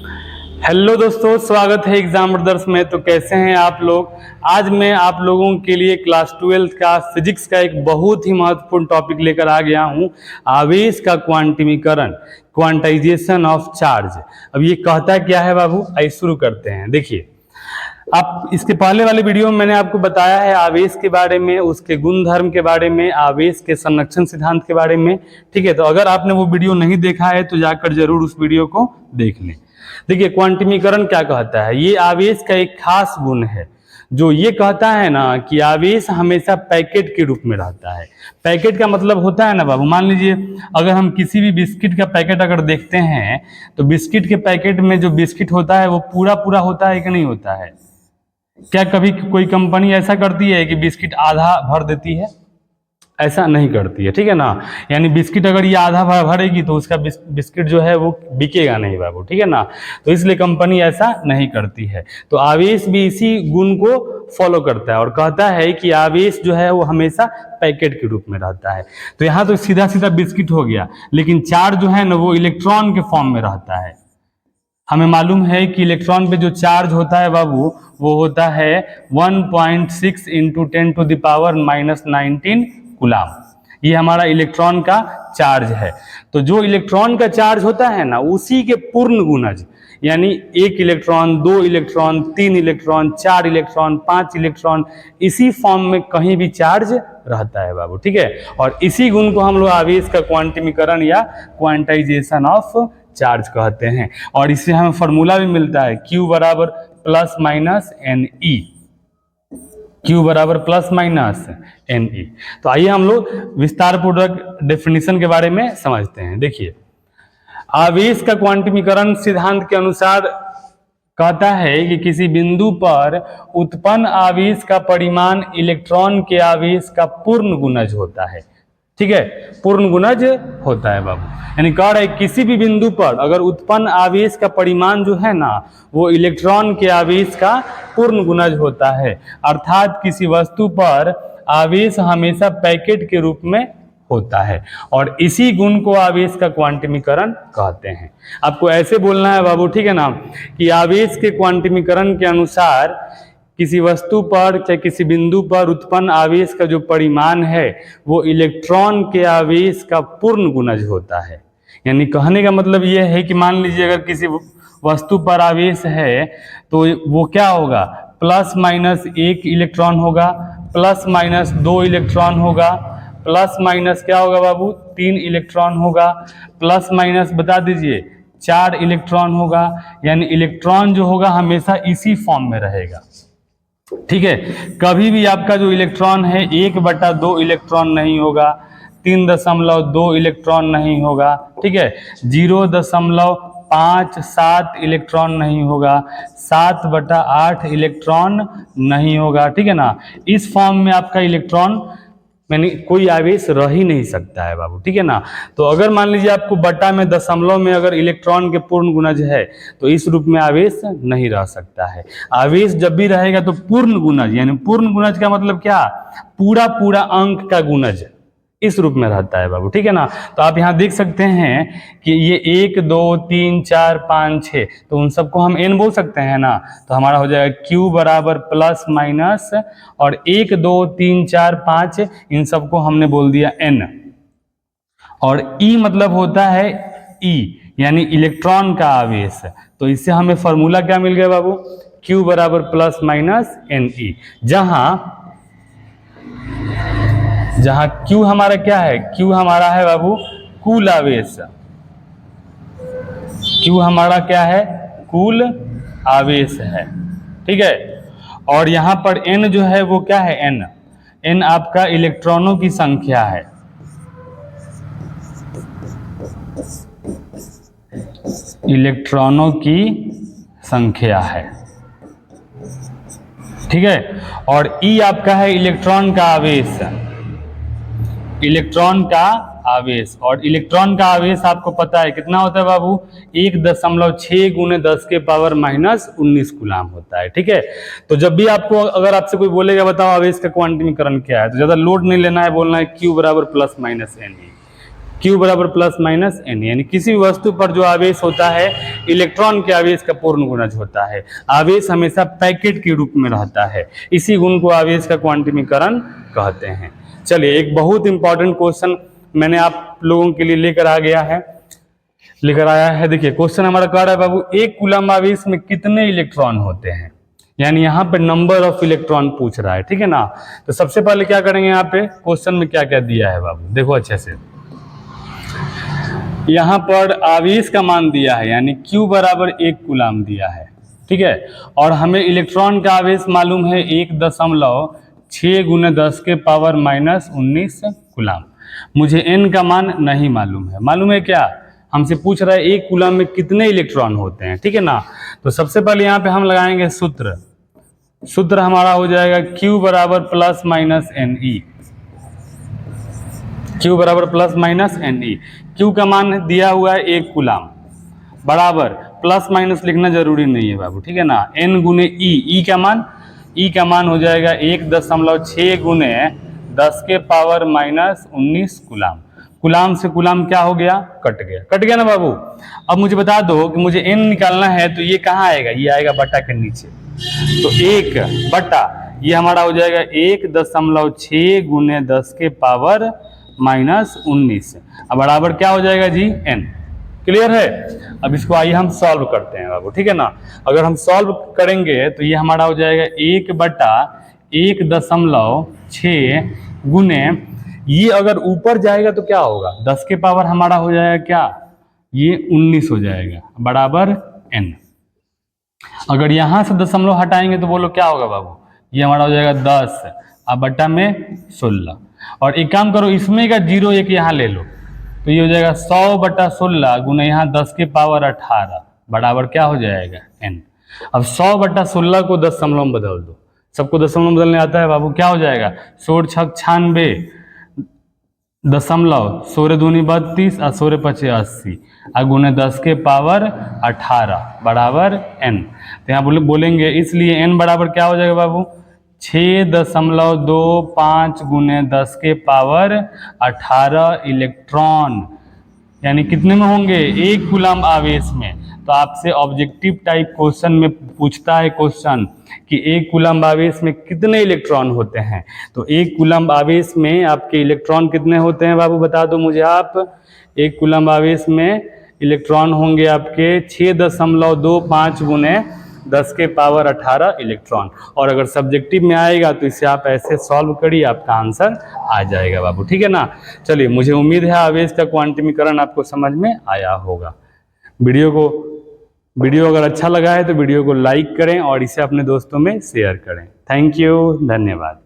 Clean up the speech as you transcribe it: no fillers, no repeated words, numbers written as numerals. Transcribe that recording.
Hello दोस्तों, स्वागत है एग्जाम ब्रदर्स में। तो कैसे हैं आप लोग। आज मैं आप लोगों के लिए क्लास 12 का फिजिक्स का एक बहुत ही महत्वपूर्ण टॉपिक लेकर आ गया हूं, आवेश का क्वांटमीकरण, क्वांटाइजेशन ऑफ चार्ज। अब ये कहता क्या है बाबू, आइए शुरू करते हैं। देखिए, आप इसके पहले वाले वीडियो में मैंने आपको बताया है आवेश के बारे में, उसके गुण धर्म के बारे में, आवेश के संरक्षण सिद्धांत के बारे में। ठीक है, तो अगर आपने वो वीडियो नहीं देखा है तो जाकर जरूर उस वीडियो को देख लें। देखिए, क्वांटमीकरण क्या कहता है, ये आवेश का एक खास गुण है जो ये कहता है ना कि आवेश हमेशा पैकेट के रूप में रहता है। पैकेट का मतलब होता है ना बाबू, मान लीजिए अगर हम किसी भी बिस्किट का पैकेट अगर देखते हैं तो बिस्किट के पैकेट में जो बिस्किट होता है वो पूरा पूरा होता है कि नहीं होता है। क्या कभी कोई कंपनी ऐसा करती है कि बिस्किट आधा भर देती है? ऐसा नहीं करती है, ठीक है ना। यानी बिस्किट अगर ये आधा भरेगी तो उसका बिस्किट जो है वो बिकेगा नहीं बाबू, ठीक है ना। तो इसलिए कंपनी ऐसा नहीं करती है। तो आवेश भी इसी गुण को फॉलो करता है और कहता है कि आवेश जो है वो हमेशा पैकेट के रूप में रहता है। तो यहाँ तो सीधा सीधा बिस्किट हो गया, लेकिन चार्ज जो है ना वो इलेक्ट्रॉन के फॉर्म में रहता है। हमें मालूम है कि इलेक्ट्रॉन पे जो चार्ज होता है बाबू वो होता है 1.6 इंटू 10⁻⁻19 कूलाम। ये हमारा इलेक्ट्रॉन का चार्ज है। तो जो इलेक्ट्रॉन का चार्ज होता है ना उसी के पूर्ण गुणज, यानी 1 electron, 2 electron, 3 electron, 4 electron, 5 electron, इसी फॉर्म में कहीं भी चार्ज रहता है बाबू, ठीक है। और इसी गुण को हम लोग आवेश का क्वांटमीकरण या क्वांटाइजेशन ऑफ चार्ज कहते हैं। और इससे हमें फॉर्मूला भी मिलता है Q बराबर प्लस माइनस NE, Q बराबर प्लस माइनस NE। तो आइए हम लोग विस्तार पूर्वक डेफिनेशन के बारे में समझते हैं। देखिए, आवेश का क्वांटमीकरण सिद्धांत के अनुसार कहता है कि किसी बिंदु पर उत्पन्न आवेश का परिमाण इलेक्ट्रॉन के आवेश का पूर्ण गुणज होता है। ठीक है, पूर्ण गुणज होता है बाबू। यानी कह रहा है किसी भी बिंदु पर अगर उत्पन्न आवेश का परिमाण जो है ना वो इलेक्ट्रॉन के आवेश का पूर्ण गुणज होता है। अर्थात किसी वस्तु पर आवेश हमेशा पैकेट के रूप में होता है और इसी गुण को आवेश का क्वांटमीकरण कहते हैं। आपको ऐसे बोलना है बाबू, ठीक है ना, कि आवेश के क्वांटमीकरण के अनुसार किसी वस्तु पर चाहे किसी बिंदु पर उत्पन्न आवेश का जो परिमाण है वो इलेक्ट्रॉन के आवेश का पूर्ण गुणज होता है। यानी कहने का मतलब ये है कि मान लीजिए अगर किसी वस्तु पर आवेश है तो वो क्या होगा, प्लस माइनस 1 इलेक्ट्रॉन होगा, प्लस माइनस 2 इलेक्ट्रॉन होगा, प्लस माइनस क्या होगा बाबू 3 इलेक्ट्रॉन होगा, प्लस माइनस बता दीजिए 4 इलेक्ट्रॉन होगा। यानी इलेक्ट्रॉन जो होगा हमेशा इसी फॉर्म में रहेगा, ठीक है। कभी भी आपका जो इलेक्ट्रॉन है 1/2 इलेक्ट्रॉन नहीं होगा, 3.2 इलेक्ट्रॉन नहीं होगा, ठीक है, 0.57 इलेक्ट्रॉन नहीं होगा, 7/8 इलेक्ट्रॉन नहीं होगा, ठीक है ना। इस फॉर्म में आपका इलेक्ट्रॉन यानी कोई आवेश रह ही नहीं सकता है बाबू, ठीक है ना। तो अगर मान लीजिए आपको बटा में दशमलव में अगर इलेक्ट्रॉन के पूर्ण गुणज है तो इस रूप में आवेश नहीं रह सकता है। आवेश जब भी रहेगा तो पूर्ण गुणज, यानी पूर्ण गुणज का मतलब क्या, पूरा पूरा अंक का गुणज इस रूप में रहता है बाबू, ठीक है ना। तो आप यहाँ देख सकते हैं कि ये 1 2 3 4 5 6, तो उन सबको हम n बोल सकते हैं ना। तो हमारा हो जाएगा Q बराबर प्लस माइनस और 1 2 3 4 5 इन सबको हमने बोल दिया n। और E मतलब होता है E, यानी इलेक्ट्रॉन का आवेश। तो इससे हमें फॉर्मूला क्या मिल गया बाबू, Q बराबर प्लस माइनस NE, जहां Q हमारा क्या है, Q हमारा है बाबू कुल आवेश। Q हमारा क्या है, कुल आवेश है, ठीक है। और यहां पर N जो है वो क्या है, N आपका इलेक्ट्रॉनों की संख्या है। इलेक्ट्रॉनों की संख्या है, ठीक है। और E आपका है इलेक्ट्रॉन का आवेश, इलेक्ट्रॉन का आवेश। और इलेक्ट्रॉन का आवेश आपको पता है कितना होता है बाबू, 1.6 × 10⁻⁻19 कूलाम होता है, ठीक है। तो जब भी आपको अगर आपसे कोई बोलेगा बताओ आवेश का क्वांटमीकरण क्या है, तो ज्यादा लोड नहीं लेना है, बोलना है Q बराबर प्लस माइनस NE। Q बराबर प्लस माइनस n, यानी किसी भी वस्तु पर जो आवेश होता है इलेक्ट्रॉन के आवेश का पूर्ण गुणज होता है। आवेश हमेशा पैकेट के रूप में रहता है, इसी गुण को आवेश का क्वांटमीकरण कहते हैं। चलिए एक बहुत इंपॉर्टेंट क्वेश्चन मैंने आप लोगों के लिए लेकर आया है। देखिए क्वेश्चन हमारा कह रहा है बाबू, एक कूलम आवेश में कितने इलेक्ट्रॉन होते हैं, यानी यहाँ पे नंबर ऑफ इलेक्ट्रॉन पूछ रहा है, ठीक है ना। तो सबसे पहले क्या करेंगे, यहाँ पे क्वेश्चन में क्या क्या दिया है बाबू, देखो अच्छे से। यहाँ पर आवेश का मान दिया है, यानी Q बराबर 1 कूलम दिया है, ठीक है। और हमें इलेक्ट्रॉन का आवेश मालूम है 1.6 × 10⁻⁻19 कूलम। मुझे n का मान नहीं मालूम है। मालूम है क्या, हमसे पूछ रहा है एक कूलम में कितने इलेक्ट्रॉन होते हैं, ठीक है ना। तो सबसे पहले यहाँ पे हम लगाएंगे सूत्र हमारा हो जाएगा Q बराबर प्लस माइनस NE। Q बराबर प्लस माइनस NE। Q का मान दिया हुआ है 1 कूलम, बराबर प्लस माइनस लिखना जरूरी नहीं है बाबू, ठीक है ना। N गुने E का मान हो जाएगा 1.6 × 10⁻⁻19 कूलम। कूलम से कूलम क्या हो गया, कट गया ना बाबू। अब मुझे बता दो कि मुझे n निकालना है, तो ये कहाँ आएगा, ये आएगा बटा के नीचे। तो 1 बटा ये हमारा हो जाएगा 1.6 × 10⁻⁻19। अब बराबर क्या हो जाएगा जी, n। क्लियर है। अब इसको आइए हम सॉल्व करते हैं बाबू, ठीक है ना। अगर हम सॉल्व करेंगे तो ये हमारा हो जाएगा 1 बटा 1.6 गुने, ये अगर ऊपर जाएगा तो क्या होगा, 10 के पावर हमारा हो जाएगा क्या, ये 19 हो जाएगा, बराबर n। अगर यहाँ से दशमलव हटाएंगे तो बोलो क्या होगा बाबू, ये हमारा हो जाएगा 10 अब बटा में 16। और एक काम करो, इसमें का 0 एक यहाँ ले लो, तो ये हो जाएगा 100/16 गुना यहाँ 10 के पावर 18 बराबर क्या हो जाएगा n। अब 100/16 को दशमलव में बदल दो, सबको दशमलव बदलने आता है बाबू, क्या हो जाएगा 16×6 = 96, 16 दूनी 32 और 16 × 5 = 80 और गुने 10 के पावर 18 बराबर n। तो यहाँ बोलेंगे इसलिए n बराबर क्या हो जाएगा बाबू, 6.25 गुने 10 के पावर 18 इलेक्ट्रॉन, यानी कितने में होंगे, 1 कूलम आवेश में। तो आपसे ऑब्जेक्टिव टाइप क्वेश्चन में पूछता है क्वेश्चन कि 1 कूलम आवेश में कितने इलेक्ट्रॉन होते हैं। तो 1 कूलम आवेश में आपके इलेक्ट्रॉन कितने होते हैं बाबू, बता दो मुझे आप। 1 कूलम आवेश में इलेक्ट्रॉन होंगे आपके 6.25 गुने 10 के पावर 18 इलेक्ट्रॉन। और अगर सब्जेक्टिव में आएगा तो इसे आप ऐसे सॉल्व करिए, आपका आंसर आ जाएगा बाबू, ठीक है ना। चलिए मुझे उम्मीद है आवेश का क्वांटमीकरण आपको समझ में आया होगा। वीडियो अगर अच्छा लगा है तो वीडियो को लाइक करें और इसे अपने दोस्तों में शेयर करें। थैंक यू, धन्यवाद।